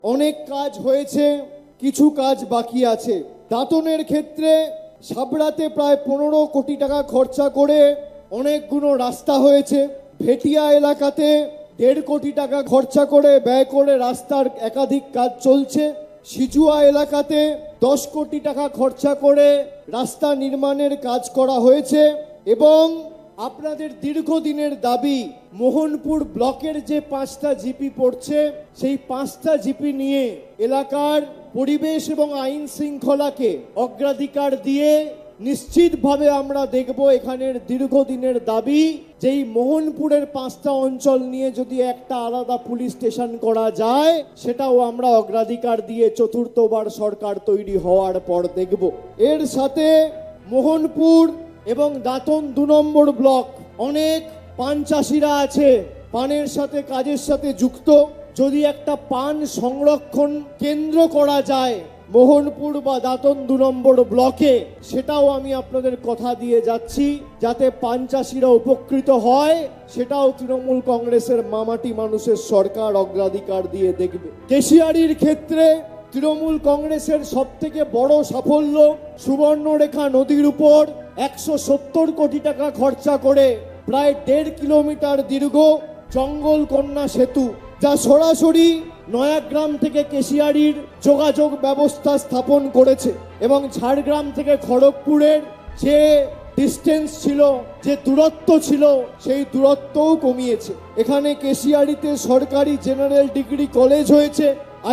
অনেক কাজ হয়েছে, কিছু কাজ বাকি আছে। দাঁতনের ক্ষেত্রে সাবড়াতে প্রায় 15 কোটি টাকা খরচা করে অনেকগুলো রাস্তা হয়েছে। ভেটিয়া এলাকাতে 1.5 কোটি টাকা খরচা করে ব্যয় করে রাস্তার একাধিক কাজ চলছে। সিজুয়া এলাকাতে 10 কোটি টাকা খরচা করে রাস্তা নির্মাণের কাজ করা হয়েছে। এবং আপনাদের দীর্ঘদিনের দাবি মোহনপুর ব্লকের যে 5টা জিপি পড়ছে, সেই 5টা জিপি নিয়ে এলাকার পরিবেশ এবং আইন শৃঙ্খলাকে অগ্রাধিকার দিয়ে নিশ্চিতভাবে আমরা দেখব এখানের দীর্ঘদিনের দাবি যেই মোহনপুরের 5টা অঞ্চল নিয়ে যদি একটা আলাদা পুলিশ স্টেশন করা যায়, সেটাও আমরা অগ্রাধিকার দিয়ে চতুর্থবার সরকার তৈরি হওয়ার পর দেখব। এর সাথে মোহনপুর এবং দাঁতন 2 নম্বর ব্লক অনেক পান চাষিরা আছে, পানের সাথে কাজের সাথে যুক্ত। যদি একটা পান সংরক্ষণ কেন্দ্র করা যায় মোহনপুর বা দাঁতন 2 নম্বর ব্লকে, সেটাও আমি আপনাদের কথা দিয়ে যাচ্ছি, যাতে পান চাষিরা উপকৃত হয়, সেটাও তৃণমূল কংগ্রেসের মামাটি মানুষের সরকার অগ্রাধিকার দিয়ে দেখবে। কেশিয়ারির ক্ষেত্রে তৃণমূল কংগ্রেসের সবথেকে বড় সাফল্য, সুবর্ণরেখা নদীর উপর 170 কোটি টাকা খরচা করে প্রায় 1.5 কিলোমিটার দীর্ঘ জঙ্গল কন্যা সেতু, যা সরাসরি নয়াগ্রাম থেকে কেশিয়ারির যোগাযোগ ব্যবস্থা স্থাপন করেছে এবং ঝাড়গ্রাম থেকে খড়গপুরের যে ডিস্টেন্স ছিল, যে দূরত্ব ছিল, সেই দূরত্বও কমিয়েছে। এখানে কেশিয়ারিতে সরকারি জেনারেল ডিগ্রি কলেজ হয়েছে,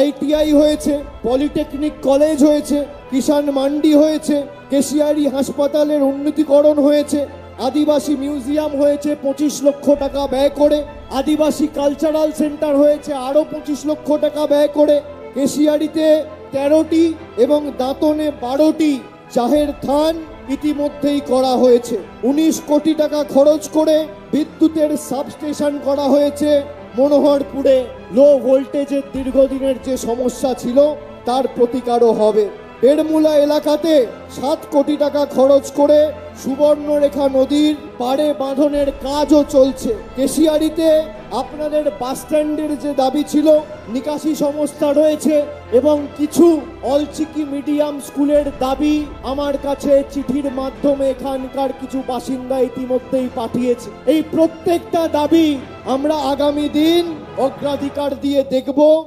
ITI হয়েছে, পলিটেকনিক কলেজ হয়েছে, কিষাণ মান্ডি হয়েছে, কেশিয়ারি হাসপাতালের উন্নতিকরণ হয়েছে, আদিবাসী মিউজিয়াম হয়েছে 25 লক্ষ টাকা ব্যয় করে, আদিবাসী কালচারাল সেন্টার হয়েছে আরো 25 লক্ষ টাকা ব্যয় করে। কেশিয়ারিতে 13টি এবং দাঁতনে 12টি জাহের থান ইতিমধ্যেই করা হয়েছে। 19 কোটি টাকা খরচ করে বিদ্যুতের সাবস্টেশন করা হয়েছে মনোহরপুরে। লো ভোল্টেজের দীর্ঘদিনের যে সমস্যা ছিল তার প্রতিকারও হবে। বেড়মুলা এলাকাতে 7 কোটি টাকা খরচ করে সুবর্ণরেখা নদীর পাড়ে বাঁধনের কাজও চলছে। কেশিয়ারিতে আপনাদের বাস স্ট্যান্ডের যে দাবি ছিল, নিকাশি সংস্থা রয়েছে এবং কিছু অলচিকি মিডিয়াম স্কুলের দাবি আমার কাছে চিঠির মাধ্যমে এখানকার কিছু বাসিন্দা ইতিমধ্যেই পাঠিয়েছে। এই প্রত্যেকটা দাবি আমরা আগামী দিন অগ্রাধিকার দিয়ে দেখব।